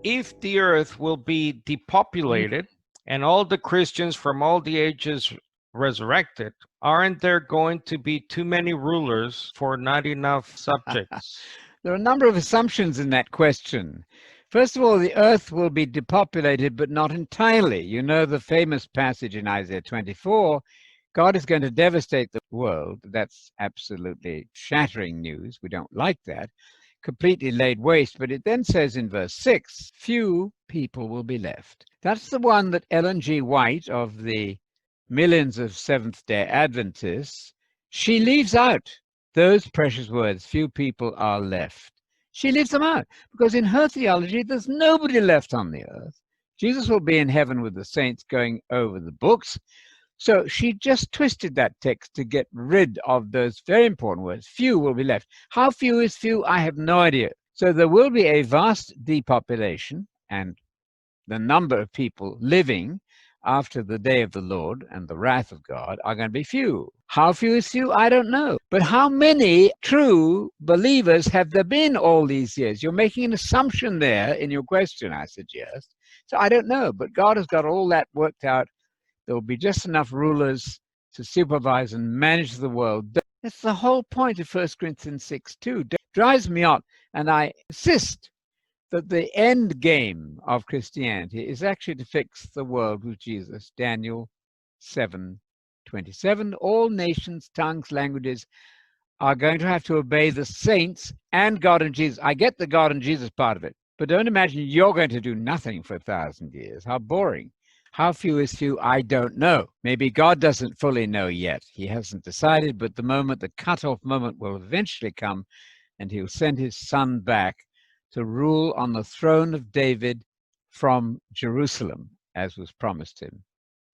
If the earth will be depopulated and all the Christians from all the ages resurrected, aren't there going to be too many rulers for not enough subjects? There are a number of assumptions in that question. First of all, the earth will be depopulated, but not entirely. You know the famous passage in Isaiah 24, God is going to devastate the world. That's absolutely shattering news. We don't like that. Completely laid waste. But it then says in verse 6, few people will be left. That's the one that Ellen G. White of the millions of Seventh-day Adventists, she leaves out those precious words, few people are left. She leaves them out because in her theology, there's nobody left on the earth. Jesus will be in heaven with the saints going over the books. So she just twisted that text to get rid of those very important words. Few will be left. How few is few? I have no idea. So there will be a vast depopulation, and the number of people living after the day of the Lord and the wrath of God are going to be few. How few is few? I don't know. But how many true believers have there been all these years? You're making an assumption there in your question, I suggest. So I don't know. But God has got all that worked out. There will be just enough rulers to supervise and manage the world. That's the whole point of 1 Corinthians 6:2. It drives me on. And I insist that the end game of Christianity is actually to fix the world with Jesus. Daniel 7:27. All nations, tongues, languages are going to have to obey the saints and God and Jesus. I get the God and Jesus part of it, but don't imagine you're going to do nothing for 1,000 years. How boring. How few is few? I don't know. Maybe God doesn't fully know yet. He hasn't decided, but the cutoff moment will eventually come, and he'll send his son back to rule on the throne of David from Jerusalem, as was promised him.